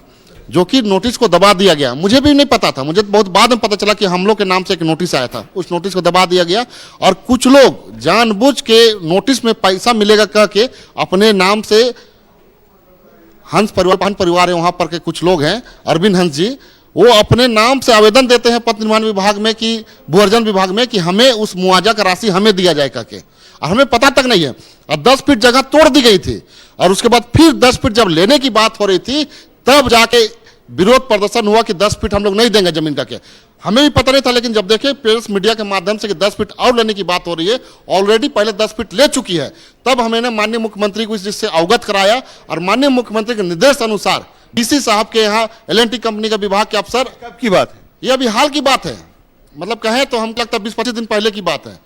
जो कि नोटिस को दबा दिया गया। मुझे भी नहीं पता था, मुझे बहुत बाद में पता चला कि हम लोग के नाम से एक नोटिस आया था। उस नोटिस को दबा दिया गया और कुछ लोग जानबूझ के नोटिस में पैसा मिलेगा कह के अपने नाम से, हंस परिवार है वहाँ पर के कुछ लोग हैं, अरविंद हंस जी, वो अपने नाम से आवेदन देते हैं पथ निर्माण विभाग में कि भूअर्जन विभाग में कि हमें उस मुआवजा का राशि हमें दिया जाए करके, और हमें पता तक नहीं है। और 10 फीट जगह तोड़ दी गई थी और उसके बाद फिर 10 फीट जब लेने की बात हो रही थी तब जाके विरोध प्रदर्शन हुआ कि 10 फीट हम लोग नहीं देंगे जमीन करके। हमें भी पता नहीं था, लेकिन जब देखे प्रेस मीडिया के माध्यम से कि 10 फीट और लेने की बात हो रही है, ऑलरेडी पहले 10 फीट ले चुकी है, तब हमने माननीय मुख्यमंत्री को इस चीज से अवगत कराया और माननीय मुख्यमंत्री के निर्देश अनुसार डीसी साहब के यहाँ एल&टी कंपनी का विभाग के अफसर, कब की बात है ये? अभी हाल की बात है, मतलब कहें तो हम लगता है 20-25 दिन पहले की बात है।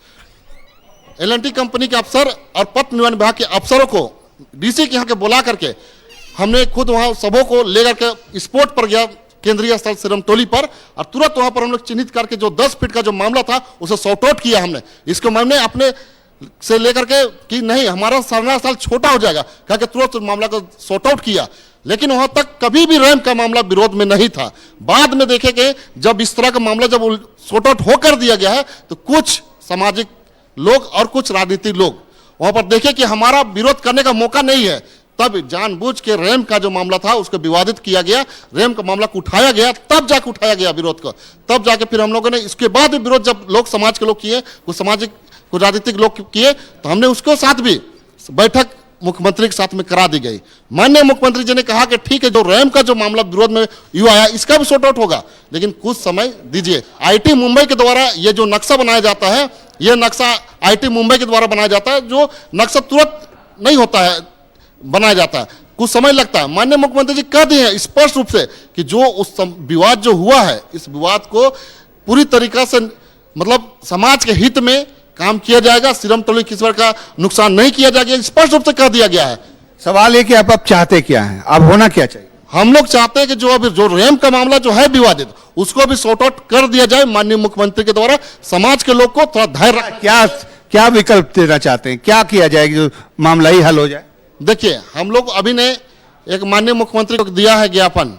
एल&टी कंपनी के अफसर और पथ निर्माण विभाग के अफसरों को डीसी के यहाँ के बुला करके हमने खुद वहाँ सबों को लेकर के स्पॉट पर गया केंद्रीय स्थल सीरम टोली पर, और तुरंत वहाँ पर हम लोग चिन्हित करके जो 10 फीट का जो मामला था उसे सॉर्ट आउट किया हमने। इसको मैंने अपने से लेकर के कि नहीं हमारा सामना साल छोटा हो जाएगा कह के तुरंत मामला को सॉर्ट आउट किया, लेकिन वहां तक कभी भी रैंप का मामला विरोध में नहीं था। बाद में देखे कि जब इस तरह का मामला जब सॉर्ट आउट होकर दिया गया है तो कुछ सामाजिक लोग और कुछ राजनीतिक लोग वहां पर देखे कि हमारा विरोध करने का मौका नहीं है, तब जानबूझ के रैंप का जो मामला था उसको विवादित किया गया, रैंप का मामला को उठाया गया, तब जाके उठाया गया विरोध को। तब जाके फिर हम लोगों ने इसके बाद भी विरोध जब लोग समाज के लोग किए, कुछ सामाजिक कुछ राजनीतिक लोग किए, तो हमने उसके साथ भी बैठक मुख्यमंत्री के साथ में करा दी गई। माननीय मुख्यमंत्री जी ने कहा कि ठीक है, जो रैंप का जो मामला विरोध में यू आया इसका भी सॉर्ट आउट होगा, लेकिन कुछ समय दीजिए। आईटी मुंबई के द्वारा ये जो नक्शा बनाया जाता है, ये नक्शा आईटी मुंबई के द्वारा बनाया जाता है, जो नक्शा तुरंत नहीं होता है, बनाया जाता है, कुछ समय लगता है। माननीय मुख्यमंत्री जी कह दिए हैं स्पष्ट रूप से कि जो उस विवाद जो हुआ है, इस विवाद को पूरी तरीका से मतलब समाज के हित में काम किया जाएगा, सीरम टोली किसी प्रकार का नुकसान नहीं किया जाएगा, स्पष्ट रूप से कह दिया गया है। सवाल है कि आप चाहते क्या हैं, अब होना क्या चाहिए? हम लोग चाहते हैं कि जो अभी जो रैंप का मामला जो है विवादित, उसको भी सॉर्ट आउट कर दिया जाए माननीय मुख्यमंत्री के द्वारा। समाज के लोग को थोड़ा धैर्य, क्या विकल्प देना चाहते हैं, क्या किया जाए जो मामला ही हल हो जाए? देखिए, हम लोग अभी ने एक माननीय मुख्यमंत्री को दिया है ज्ञापन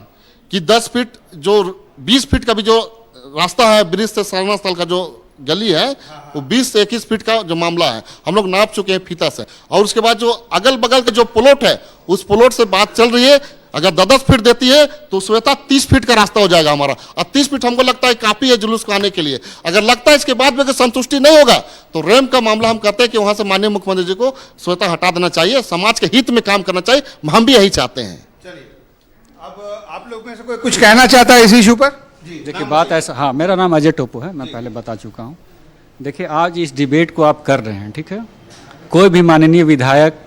कि 10 फीट जो 20 फीट का भी जो रास्ता है ब्रिज से सरना स्थल का जो गली है, वो 20 से 21 फीट का जो मामला है, हम लोग नाप चुके हैं फीता से। और उसके बाद जो अगल बगल का जो प्लॉट है, उस प्लॉट से बात चल रही है, अगर 10 फीट देती है तो श्वेता 30 फीट का रास्ता हो जाएगा हमारा। और 30 फीट हमको लगता है काफी है जुलूस को आने के लिए। अगर लगता है इसके बाद में अगर संतुष्टि नहीं होगा तो रैंप का मामला हम कहते हैं कि वहां से माननीय मुख्यमंत्री जी को श्वेता हटा देना चाहिए, समाज के हित में काम करना चाहिए, हम भी यही चाहते हैं। अब आप लोग में से कोई कुछ कहना चाहता है इस इशू पर? देखिए बात ऐसा, हाँ मेरा नाम अजय टोपो है, मैं पहले बता चुका हूँ। देखिए आज इस डिबेट को आप कर रहे हैं, ठीक है, कोई भी माननीय विधायक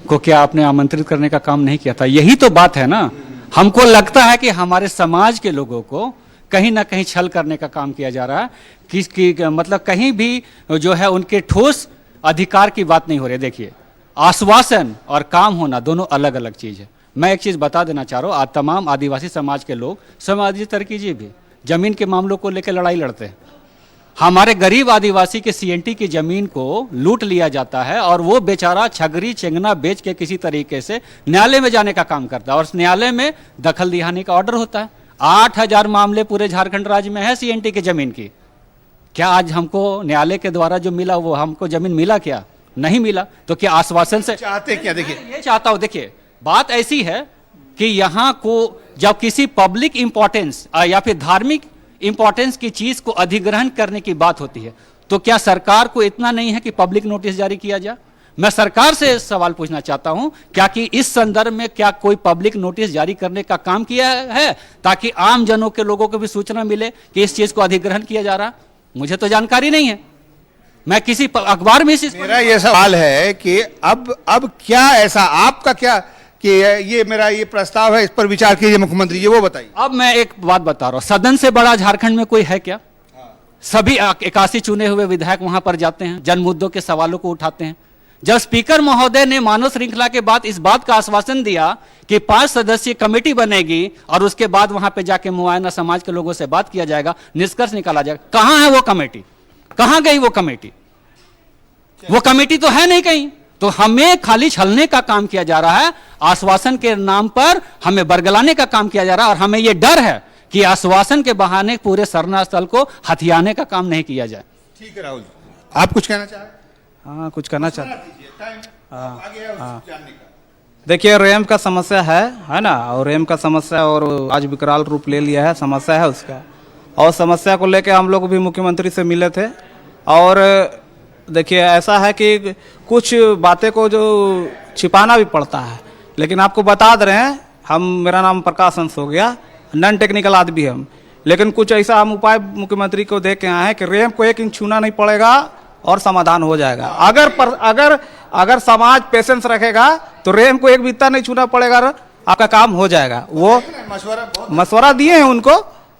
को क्या आपने आमंत्रित करने का काम नहीं किया था? यही तो बात है ना। हमको लगता है कि हमारे समाज के लोगों को कहीं ना कहीं छल करने का काम किया जा रहा है, किसकी मतलब कहीं भी जो है उनके ठोस अधिकार की बात नहीं हो रही है। देखिए आश्वासन और काम होना दोनों अलग अलग चीज़ है। मैं एक चीज़ बता देना चाह रहा हूँ, आज तमाम आदिवासी समाज के लोग, समाजी तरक्की जी भी जमीन के मामलों को लेकर लड़ाई लड़ते हैं। हमारे गरीब आदिवासी के सीएनटी की जमीन को लूट लिया जाता है और वो बेचारा छगरी चेंगना बेच के किसी तरीके से न्यायालय में जाने का काम करता है और न्यायालय में दखल दिखाने का ऑर्डर होता है। 8000 मामले पूरे झारखंड राज्य में है सीएनटी की जमीन की। क्या आज हमको न्यायालय के द्वारा जो मिला वो हमको जमीन मिला? क्या नहीं मिला। तो क्या आश्वासन से चाहते क्या? देखिए ये चाहता हूं, देखिए बात ऐसी है कि यहाँ को जब किसी पब्लिक इंपॉर्टेंस या फिर धार्मिक इंपॉर्टेंस की चीज को अधिग्रहण करने की बात होती है तो क्या सरकार को इतना नहीं है कि पब्लिक नोटिस जारी किया जाए? मैं सरकार से सवाल पूछना चाहता हूं, क्या कि इस संदर्भ में क्या कोई पब्लिक नोटिस जारी करने का काम किया है ताकि आम जनों के लोगों को भी सूचना मिले कि इस चीज को अधिग्रहण किया जा रहा? मुझे तो जानकारी नहीं है। मैं किसी अखबार में मेरा ये सवाल है कि अब क्या ऐसा आपका क्या कि ये मेरा ये प्रस्ताव है, इस पर विचार कीजिए मुख्यमंत्री जी, वो बताइए। अब मैं एक बात बता रहा हूं, सदन से बड़ा झारखंड में कोई है क्या? सभी 81 चुने हुए विधायक वहां पर जाते हैं, जन मुद्दों के सवालों को उठाते हैं। जब स्पीकर महोदय ने मानव श्रृंखला के बाद इस बात का आश्वासन दिया कि 5 सदस्यीय कमेटी बनेगी और उसके बाद वहां पे जाके मुआयना समाज के लोगों से बात किया जाएगा, निष्कर्ष निकाला जाएगा, कहां है वो कमेटी? कहां गई वो कमेटी? वो कमेटी तो है नहीं कहीं। तो हमें खाली छलने का काम किया जा रहा है, आश्वासन के नाम पर हमें बरगलाने का काम किया जा रहा है और हमें यह डर है कि आश्वासन के बहाने पूरे सरना स्थल को हथियाने का काम नहीं किया जाए। ठीक है राहुल जी, आप कुछ कहना चाह रहे हैं? हाँ कुछ कहना चाहते हैं। देखिए रैम का समस्या है ना, और रैम का समस्या और आज विकराल रूप ले लिया है, समस्या है उसका। और समस्या को लेकर हम लोग भी मुख्यमंत्री से मिले थे और देखिए ऐसा है कि कुछ बातें को जो छिपाना भी पड़ता है, लेकिन आपको बता दे रहे हैं मेरा नाम प्रकाश हंस हो गया, नॉन टेक्निकल आदमी हम, लेकिन कुछ ऐसा हम उपाय मुख्यमंत्री को दे के आए हैं कि रैंप को 1 इंच छूना नहीं पड़ेगा और समाधान हो जाएगा। अगर समाज पेशेंस रखेगा तो रैंप को 1 बित्ता नहीं छूना पड़ेगा, आपका काम हो जाएगा। वो मशवरा दिए हैं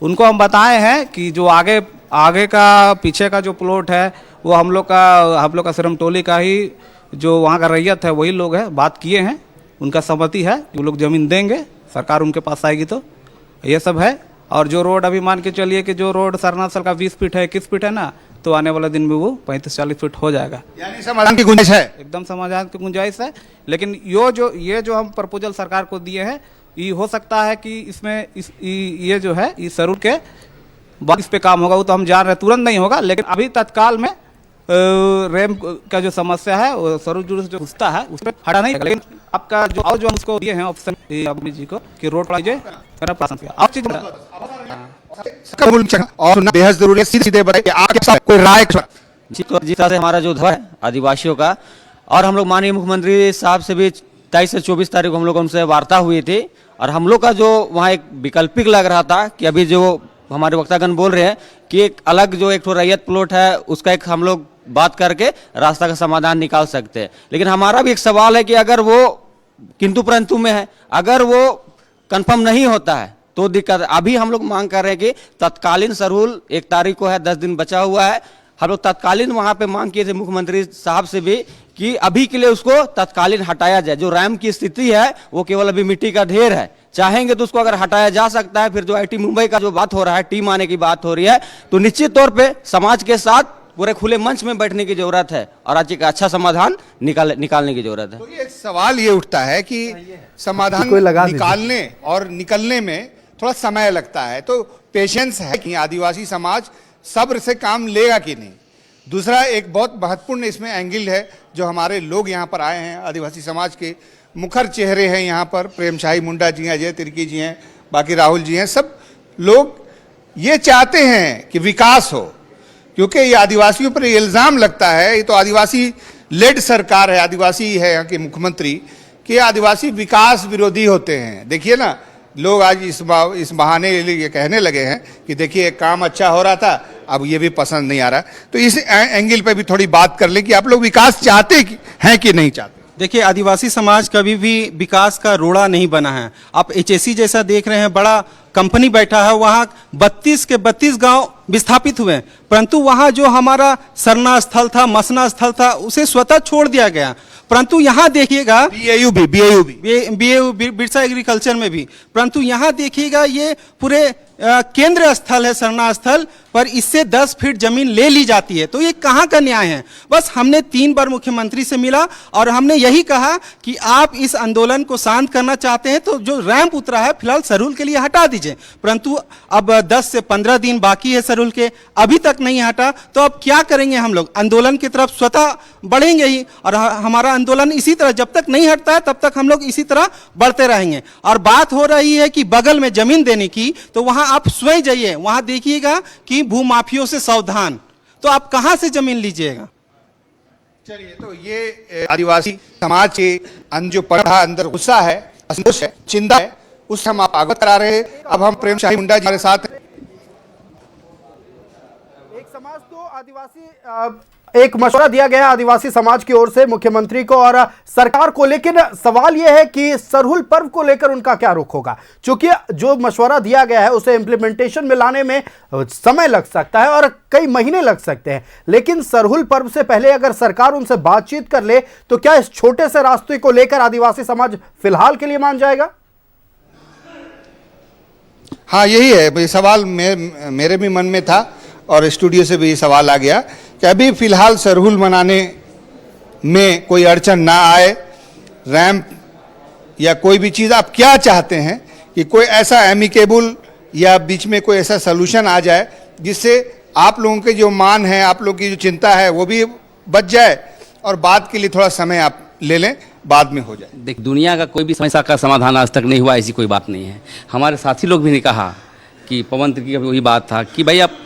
उनको हम बताए हैं कि जो आगे का पीछे का जो प्लॉट है वो हम लोग का सिरमटोली का ही जो वहाँ का रैयत है वही लोग है, बात किए हैं, उनका सहमति है कि वो लोग ज़मीन देंगे, सरकार उनके पास आएगी। तो ये सब है। और जो रोड अभी मान के चलिए कि जो रोड सरना स्थल का 20 फीट है, 21 फीट है ना, तो आने वाले दिन में वो 35-40 फीट हो जाएगा। यानी समाधान की गुंजाइश है, एकदम समाधान की गुंजाइश है। लेकिन ये जो हम प्रपोजल सरकार को दिए हैं, ये हो सकता है कि इसमें ये जो है इस जरूर के बाद इस पे काम होगा, वो तो हम जान रहे तुरंत नहीं होगा, लेकिन अभी तत्काल में रैम का जो समस्या है वो सरूर जो घुसता है उस पर हटा नहीं। लेकिन आपका जो हम उसको दिए हैं ऑप्शन जी को कि रोड पर और बेहद जरूरी है, सीधे बताइए आपके कोई राय जी से हमारा जो है आदिवासियों का, और हम लोग माननीय मुख्यमंत्री साहब से भी 23 से 24 तारीख को हम लोग उनसे वार्ता हुई थी और हम लोग का जो वहाँ एक वैकल्पिक लग रहा था कि अभी जो हमारे वक्तागण बोल रहे हैं कि एक अलग जो एक रैयत प्लॉट है उसका एक हम लोग बात करके रास्ता का समाधान निकाल सकते हैं। लेकिन हमारा भी एक सवाल है कि अगर वो किंतु परंतु में है, अगर वो कंफर्म नहीं होता है तो दिक्कत। अभी हम लोग मांग कर रहे हैं कि तत्कालीन सरूल 1 तारीख को है, 10 दिन बचा हुआ है, हम लोग तत्कालीन वहां पे मांग किए थे मुख्यमंत्री साहब से भी कि अभी के लिए उसको तत्कालीन हटाया जाए। जो रैम की स्थिति है वो केवल अभी मिट्टी का ढेर है, चाहेंगे तो उसको अगर हटाया जा सकता है। फिर जो आईटी मुंबई का जो बात हो रहा है, टीम आने की बात हो रही है, तो निश्चित तौर पे समाज के साथ पूरे खुले मंच में बैठने की जरूरत है और आज एक अच्छा समाधान निकालने की जरूरत है। तो ये सवाल ये उठता है कि समाधान निकालने और निकलने में थोड़ा समय लगता है, तो पेशेंस है कि आदिवासी समाज सब्र से काम लेगा कि नहीं। दूसरा एक बहुत महत्वपूर्ण इसमें एंगल है, जो हमारे लोग यहाँ पर आए हैं, आदिवासी समाज के मुखर चेहरे हैं यहाँ पर, प्रेमशाही मुंडा जी हैं, अजय तिर्की जी हैं, बाकी राहुल जी हैं, सब लोग ये चाहते हैं कि विकास हो, क्योंकि ये आदिवासियों पर इल्ज़ाम लगता है, ये तो आदिवासी लेड सरकार है, आदिवासी है यहाँ के मुख्यमंत्री, कि आदिवासी विकास विरोधी होते हैं। देखिए ना, लोग आज इस बहाने ये कहने लगे हैं कि देखिए काम अच्छा हो रहा था, अब ये भी पसंद नहीं आ रहा। तो इस एंगल पे भी थोड़ी बात कर लें कि आप लोग विकास चाहते हैं कि नहीं चाहते। देखिए, आदिवासी समाज कभी भी विकास का रोड़ा नहीं बना है। आप एचएससी जैसा देख रहे हैं, बड़ा कंपनी बैठा है, वहाँ 32 के 32 गांव विस्थापित हुए, परंतु वहाँ जो हमारा सरना स्थल था, मसना स्थल था, उसे स्वतः छोड़ दिया गया। परंतु यहाँ देखिएगा बीएयू बिरसा एग्रीकल्चर में भी, परंतु यहाँ देखिएगा ये पूरे केंद्र स्थल है, सरना स्थल, पर इससे 10 फीट जमीन ले ली जाती है। तो ये कहाँ का न्याय है? बस हमने 3 बार मुख्यमंत्री से मिला और हमने यही कहा कि आप इस आंदोलन को शांत करना चाहते हैं तो जो रैंप उतरा है फिलहाल सरूल के लिए हटा दीजिए, परंतु अब 10 से 15 दिन बाकी है सरूल के, अभी तक नहीं हटा, तो अब क्या करेंगे? हम लोग आंदोलन की तरफ स्वतः बढ़ेंगे ही, और हमारा आंदोलन इसी तरह जब तक नहीं हटता है तब तक हम लोग इसी तरह बढ़ते रहेंगे। और बात हो रही है कि बगल में जमीन देने की, तो वहां आप स्वयं जाइए, वहां देखिएगा कि भूमाफियों से सावधान, तो आप कहां से जमीन लीजिएगा? चलिए, तो ये आदिवासी समाज के जो पड़ा अंदर गुस्सा है, असंतोष है, चिंता है, उससे हम आप अवगत करा रहे हैं। अब हम प्रेमशाही मुंडा जी हमारे साथ हैं। एक समाज तो आदिवासी एक मशवरा दिया गया आदिवासी समाज की ओर से मुख्यमंत्री को और सरकार को, लेकिन सवाल यह है कि सरहुल पर्व को लेकर उनका क्या रुख होगा, क्योंकि जो मशवरा दिया गया है उसे इंप्लीमेंटेशन में लाने में समय लग सकता है और कई महीने लग सकते हैं। लेकिन सरहुल पर्व से पहले अगर सरकार उनसे बातचीत कर ले तो क्या इस छोटे से रास्ते को लेकर आदिवासी समाज फिलहाल के लिए मान जाएगा? हाँ, यही है सवाल मेरे भी मन में था और स्टूडियो से भी ये सवाल आ गया कि अभी फिलहाल सरहुल मनाने में कोई अड़चन ना आए, रैंप या कोई भी चीज़। आप क्या चाहते हैं कि कोई ऐसा एमिकेबल या बीच में कोई ऐसा सलूशन आ जाए जिससे आप लोगों के जो मान है, आप लोगों की जो चिंता है वो भी बच जाए और बाद के लिए थोड़ा समय आप ले लें, बाद में हो जाए। देख, दुनिया का कोई भी समस्या का समाधान आज तक नहीं हुआ, ऐसी कोई बात नहीं है। हमारे साथी लोग भी ने कहा कि पवन त्रिकी का भी वही बात था कि भाई आप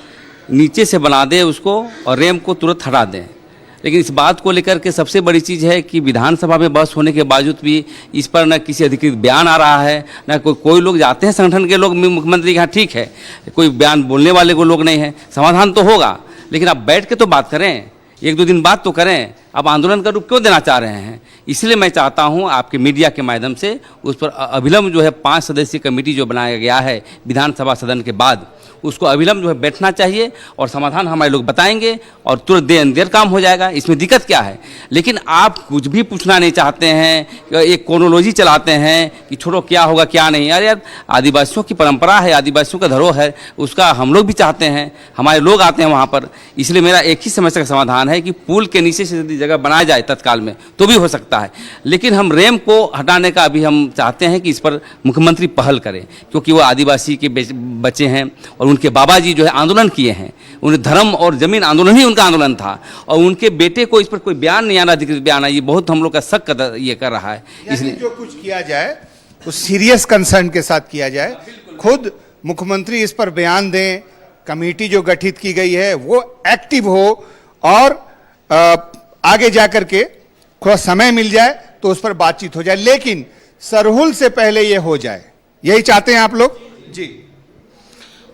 नीचे से बना दें उसको और रैंप को तुरंत हटा दें, लेकिन इस बात को लेकर के सबसे बड़ी चीज़ है कि विधानसभा में बहस होने के बावजूद भी इस पर न किसी अधिकृत बयान आ रहा है, न कोई लोग जाते हैं संगठन के लोग मुख्यमंत्री के यहाँ, ठीक है, कोई बयान बोलने वाले को लोग नहीं है। समाधान तो होगा, लेकिन आप बैठ के तो बात करें, 1-2 दिन बात तो करें। आप आंदोलन का रूप क्यों देना चाह रहे हैं? इसलिए मैं चाहता हूं आपके मीडिया के माध्यम से उस पर अविलंब जो है 5 सदस्यीय कमेटी जो बनाया गया है विधानसभा सदन के बाद, उसको अविलंब जो है बैठना चाहिए और समाधान हमारे लोग बताएंगे और तुरंत देर काम हो जाएगा। इसमें दिक्कत क्या है? लेकिन आप कुछ भी पूछना नहीं चाहते हैं, एक क्रोनोलॉजी चलाते हैं कि छोड़ो क्या होगा क्या नहीं। अरे यार, आदिवासियों की परंपरा है, आदिवासियों का धरोहर है, उसका हम लोग भी चाहते हैं, हमारे लोग आते हैं वहाँ पर। इसलिए मेरा एक ही समस्या का समाधान है कि पुल के नीचे से यदि जगह बनाया जाए तत्काल में तो भी हो सकता है, लेकिन हम रैंप को हटाने का अभी हम चाहते हैं कि इस पर मुख्यमंत्री पहल करें, क्योंकि वो आदिवासी के बच्चे हैं और उनके बाबा जी जो है आंदोलन किए हैं, उन्हें धर्म और जमीन आंदोलन ही उनका आंदोलन था, और उनके बेटे को इस पर कोई बयान नहीं आना, अधिकृत बयान आना, ये बहुत हम लोग का शक ये कर रहा है। इसलिए जो कुछ किया जाए वो सीरियस कंसर्न के साथ किया जाए। खुद मुख्यमंत्री इस पर बयान दें, कमेटी जो गठित की गई है वो एक्टिव हो और आगे जाकर के थोड़ा समय मिल जाए तो उस पर बातचीत हो जाए, लेकिन सरहुल से पहले ये हो जाए, यही चाहते हैं आप लोग? जी,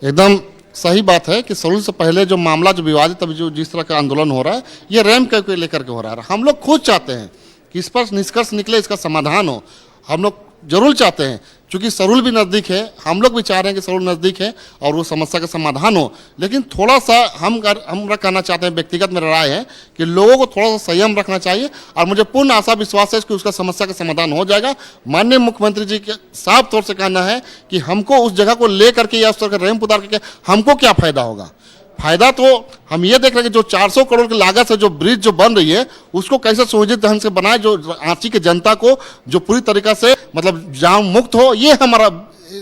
एकदम सही बात है कि सरहुल से पहले जो मामला जो विवादित अभी जो जिस तरह का आंदोलन हो रहा है, ये रैंप को लेकर के हो रहा है। हम लोग खुद चाहते हैं कि इस पर निष्कर्ष निकले, इसका समाधान हो। हम लोग जरूर चाहते हैं, क्योंकि सरहुल भी नज़दीक है, हम लोग भी चाह रहे हैं कि सरहुल नज़दीक है और वो समस्या का समाधान हो। लेकिन थोड़ा सा हम कहना चाहते हैं, व्यक्तिगत मेरा राय है कि लोगों को थोड़ा सा संयम रखना चाहिए और मुझे पूर्ण आशा विश्वास है कि उसका समस्या का समाधान हो जाएगा। माननीय मुख्यमंत्री जी के साफ तौर से कहना है कि हमको उस जगह को ले करके या उस तरह का रैंप उतार करके हमको क्या फायदा होगा, फायदा तो हम ये देख रहे हैं कि जो 400 करोड़ की लागत से जो ब्रिज जो बन रही है उसको कैसे सुविधित ढंग से बनाए, जो रांची के जनता को जो पूरी तरीका से मतलब जाम मुक्त हो, ये हमारा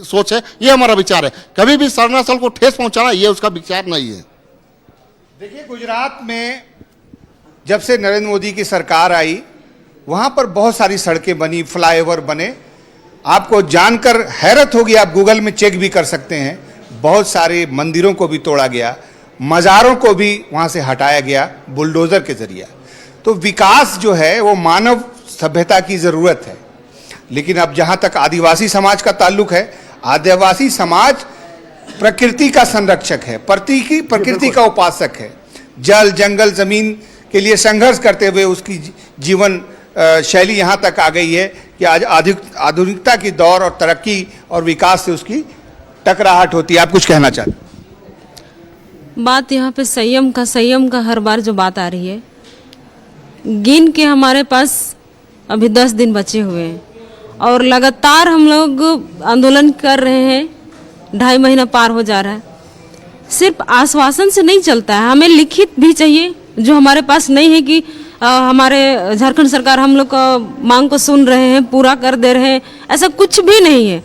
सोच है, ये हमारा विचार है। कभी भी सरना स्थल को ठेस पहुंचाना ये उसका विचार नहीं है। देखिए, गुजरात में जब से नरेंद्र मोदी की सरकार आई वहाँ पर बहुत सारी सड़कें बनी, फ्लाईओवर बने। आपको जानकर हैरत होगी, आप गूगल में चेक भी कर सकते हैं, बहुत सारे मंदिरों को भी तोड़ा गया, मज़ारों को भी वहाँ से हटाया गया बुलडोज़र के जरिए। तो विकास जो है वो मानव सभ्यता की ज़रूरत है। लेकिन अब जहाँ तक आदिवासी समाज का ताल्लुक है, आदिवासी समाज प्रकृति का संरक्षक है, प्रकृति का उपासक है। जल, जंगल, ज़मीन के लिए संघर्ष करते हुए उसकी जीवन शैली यहाँ तक आ गई है कि आज आधुनिकता की दौर और तरक्की और विकास से उसकी टकराहट होती है। आप कुछ कहना चाहते हैं? बात यहाँ पे संयम का हर बार जो बात आ रही है, गिन के हमारे पास अभी 10 दिन बचे हुए हैं और लगातार हम लोग आंदोलन कर रहे हैं, 2.5 महीना पार हो जा रहा है। सिर्फ आश्वासन से नहीं चलता है, हमें लिखित भी चाहिए, जो हमारे पास नहीं है कि हमारे झारखंड सरकार हम लोग का मांग को सुन रहे हैं, पूरा कर दे रहे हैं, ऐसा कुछ भी नहीं है।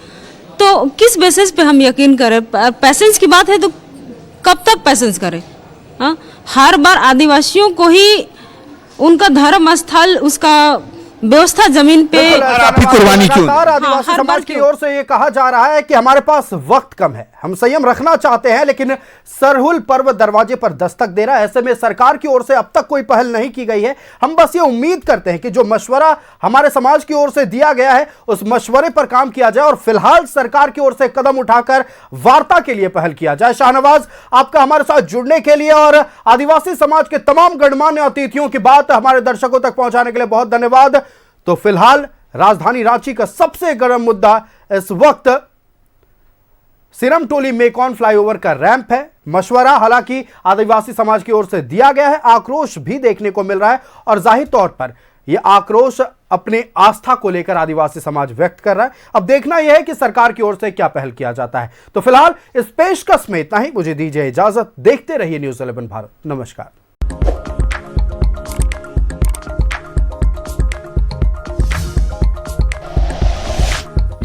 तो किस बेसिस पे हम यकीन करें? पैसेंस की बात है तो कब तक पैसेंस करें? हाँ, हर बार आदिवासियों को ही उनका धर्म स्थल, उसका व्यवस्था जमीन पे आपकी कुर्बानी क्यों? आदिवासी समाज की ओर से ये कहा जा रहा है कि हमारे पास वक्त कम है, हम संयम रखना चाहते हैं, लेकिन सरहुल पर्व दरवाजे पर दस्तक दे रहा है। ऐसे में सरकार की ओर से अब तक कोई पहल नहीं की गई है। हम बस ये उम्मीद करते हैं कि जो मशवरा हमारे समाज की ओर से दिया गया है उस मशवरे पर काम किया जाए और फिलहाल सरकार की ओर से कदम उठाकर वार्ता के लिए पहल किया जाए। शाहनवाज, आपका हमारे साथ जुड़ने के लिए और आदिवासी समाज के तमाम गणमान्य अतिथियों की बात हमारे दर्शकों तक पहुंचाने के लिए बहुत धन्यवाद। तो फिलहाल राजधानी रांची का सबसे गर्म मुद्दा इस वक्त सिरमटोली मेकॉन फ्लाईओवर का रैंप है। मशवरा हालांकि आदिवासी समाज की ओर से दिया गया है, आक्रोश भी देखने को मिल रहा है और जाहिर तौर पर यह आक्रोश अपने आस्था को लेकर आदिवासी समाज व्यक्त कर रहा है। अब देखना यह है कि सरकार की ओर से क्या पहल किया जाता है। तो फिलहाल इस पेशकश में इतना ही, मुझे दीजिए इजाजत। देखते रहिए न्यूज़ 11 भारत। नमस्कार।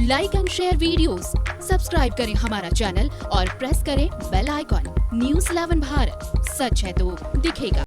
Like and share videos, subscribe करें हमारा चैनल और प्रेस करें बेल आइकॉन। न्यूज़ 11 भारत, सच है तो दिखेगा।